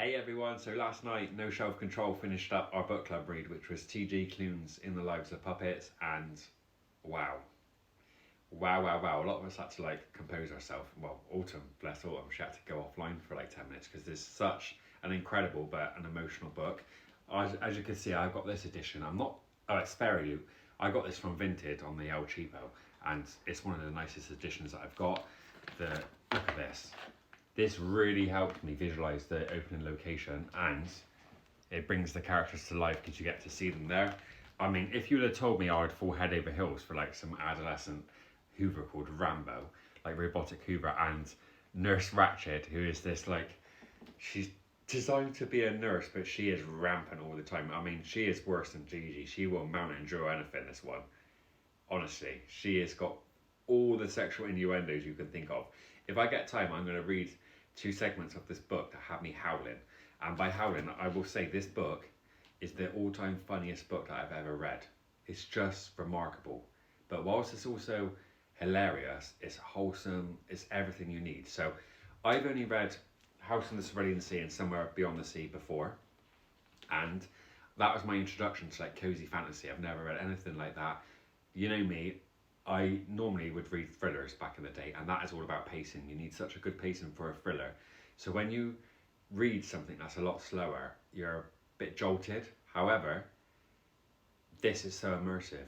Hey everyone, so last night No Shelf Control finished up our book club read, which was T.G. Clune's In the Lives of Puppets, and wow. Wow. A lot of us had to compose ourselves. Well, Autumn, bless Autumn, she had to go offline for 10 minutes because there's such an incredible but an emotional book. As you can see, I've got this edition. It's Fairy Loot. I got this from Vinted on the El Cheapo, and it's one of the nicest editions that I've got. Look at this. This really helped me visualize the opening location, and it brings the characters to life because you get to see them there. I mean, if you would have told me I would fall head over heels for some adolescent Hoover called Rambo, robotic Hoover, and Nurse Ratched, who is this she's designed to be a nurse, but she is rampant all the time. I mean, she is worse than Gigi. She will mount and draw anything, this one. Honestly, she has got all the sexual innuendos you can think of. If I get time, I'm going to read 2 segments of this book that have me howling. And by howling, I will say this book is the all-time funniest book that I've ever read. It's just remarkable. But whilst it's also hilarious, it's wholesome, it's everything you need. So I've only read House on the Cerulean Sea and Somewhere Beyond the Sea before. And that was my introduction to cozy fantasy. I've never read anything like that. You know me, I normally would read thrillers back in the day, and that is all about pacing. You need such a good pacing for a thriller. So when you read something that's a lot slower, you're a bit jolted. However, this is so immersive.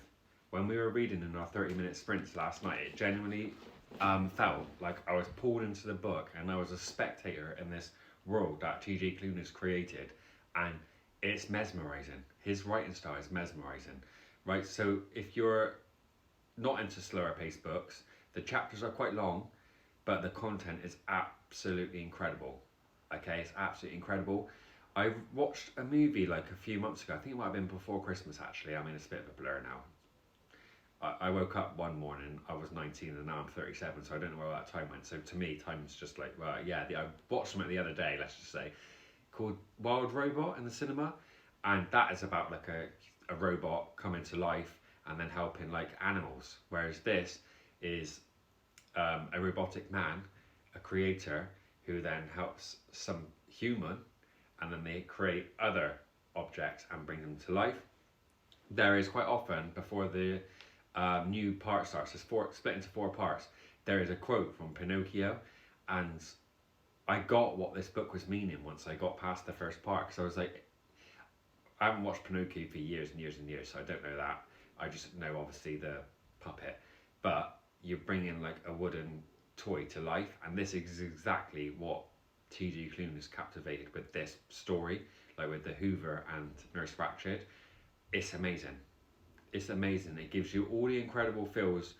When we were reading in our 30-minute sprints last night, it genuinely felt like I was pulled into the book and I was a spectator in this world that T.G. Clune has created, and it's mesmerising. His writing style is mesmerising, right? So if you're not into slower paced books, the chapters are quite long, but the content is absolutely incredible. Okay, it's absolutely incredible. I watched a movie a few months ago. I think it might have been before Christmas actually. I mean, it's a bit of a blur now. I woke up one morning, I was 19 and now I'm 37, so I don't know where that time went. So to me, time's just I watched them the other day, let's just say, called Wild Robot in the cinema, and that is about a robot coming to life and then helping animals, whereas this is a robotic man, a creator, who then helps some human, and then they create other objects and bring them to life. There is quite often, before the new part starts, it's split into 4 parts, there is a quote from Pinocchio, and I got what this book was meaning once I got past the first part, because I was I haven't watched Pinocchio for years and years and years, so I don't know that. I just know obviously the puppet, but you're bringing a wooden toy to life, and this is exactly what T.G. Clune has captivated with this story, with the Hoover and Nurse Ratched. It's amazing. It's amazing. It gives you all the incredible feels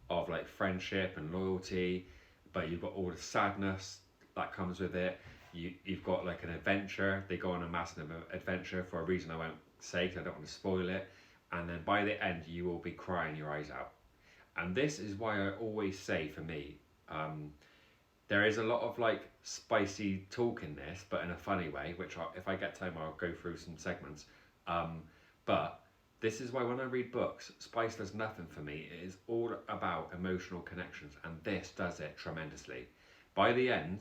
of friendship and loyalty, but you've got all the sadness that comes with it. You've got an adventure. They go on a massive adventure for a reason I won't say because I don't want to spoil it. And then by the end, you will be crying your eyes out. And this is why I always say, for me, there is a lot of spicy talk in this, but in a funny way, which if I get time, I'll go through some segments. But this is why when I read books, spice does nothing for me. It is all about emotional connections, and this does it tremendously. By the end,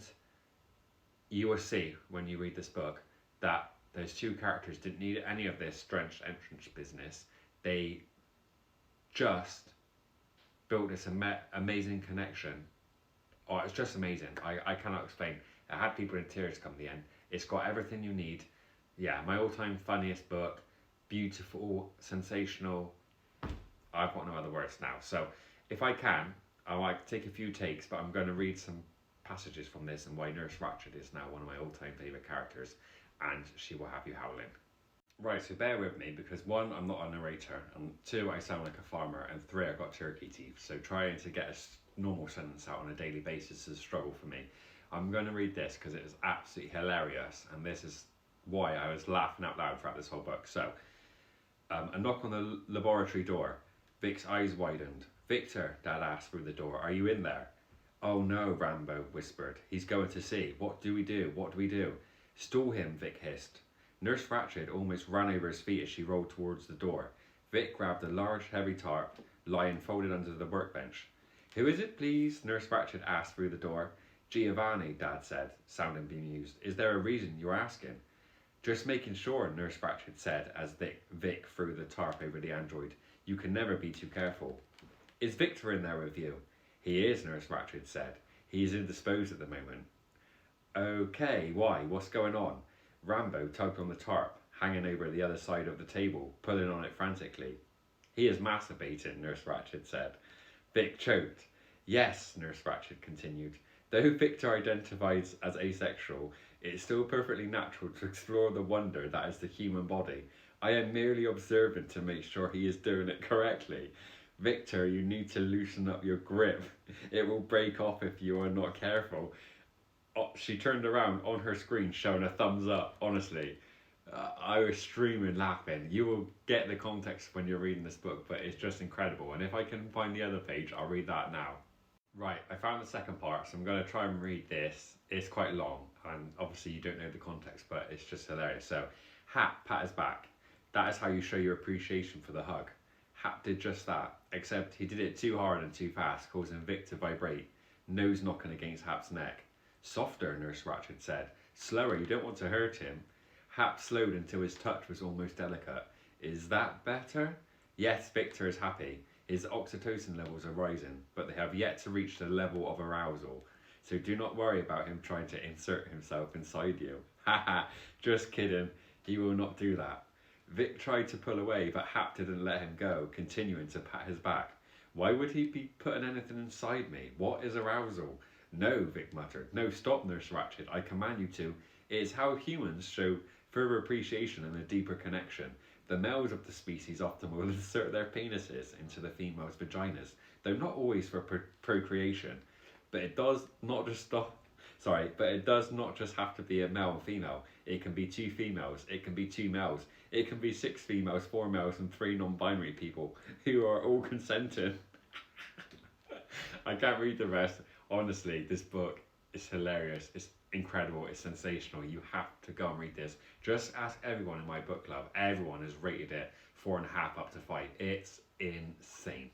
you will see when you read this book that those 2 characters didn't need any of this drenched entrance business. They just built this amazing connection. Oh, it's just amazing. I cannot explain. I had people in tears come the end. It's got everything you need. Yeah, my all-time funniest book. Beautiful, sensational. I've got no other words now. So if I can, I might take a few takes, but I'm going to read some passages from this and why Nurse Ratched is now one of my all-time favourite characters, and she will have you howling. Right, so bear with me, because 1, I'm not a narrator, and 2, I sound like a farmer, and 3, I've got turkey teeth, so trying to get a normal sentence out on a daily basis is a struggle for me. I'm going to read this because it is absolutely hilarious, and this is why I was laughing out loud throughout this whole book. So, a knock on the laboratory door. Vic's eyes widened. "Victor," Dad asked through the door, "are you in there?" "Oh no," Rambo whispered. "He's going to see. What do we do? What do we do?" "Stall him," Vic hissed. Nurse Ratched almost ran over his feet as she rolled towards the door. Vic grabbed a large, heavy tarp lying folded under the workbench. "Who is it, please?" Nurse Ratched asked through the door. Giovanni, Dad said, sounding bemused. Is there a reason you're asking? Just making sure, Nurse Ratched said as Vic threw the tarp over the android. You can never be too careful. Is Victor in there with you? He is, Nurse Ratched said. He is indisposed at the moment. Okay, why? What's going on? Rambo tugged on the tarp, hanging over the other side of the table, pulling on it frantically. He is masturbating, Nurse Ratched said. Vic choked. Yes, Nurse Ratched continued. Though Victor identifies as asexual, it is still perfectly natural to explore the wonder that is the human body. I am merely observant to make sure he is doing it correctly. Victor, you need to loosen up your grip. It will break off if you are not careful. Oh, she turned around on her screen showing a thumbs up. Honestly, I was streaming laughing. You will get the context when you're reading this book, but it's just incredible. And if I can find the other page, I'll read that now. Right, I found the second part, so I'm going to try and read this. It's quite long, and obviously you don't know the context, but it's just hilarious. So, Hap pat his back. That is how you show your appreciation for the hug. Hap did just that, except he did it too hard and too fast, causing Vic to vibrate, nose knocking against Hap's neck. Softer, Nurse Ratched said. Slower, you don't want to hurt him. Hap slowed until his touch was almost delicate. Is that better? Yes, Victor is happy. His oxytocin levels are rising, but they have yet to reach the level of arousal. So do not worry about him trying to insert himself inside you. Haha, just kidding. He will not do that. Vic tried to pull away, but Hap didn't let him go, continuing to pat his back. Why would he be putting anything inside me? What is arousal? No, Vic muttered. No, stop, Nurse Ratched. I command you to. It is how humans show further appreciation and a deeper connection. The males of the species often will insert their penises into the females' vaginas, though not always for procreation. But it does not just have to be a male and female. It can be two females. It can be two males. It can be 6 females, 4 males, and 3 non-binary people who are all consenting. I can't read the rest. Honestly, this book is hilarious. It's incredible. It's sensational. You have to go and read this. Just ask everyone in my book club. Everyone has rated it 4.5 up to 5. It's insane.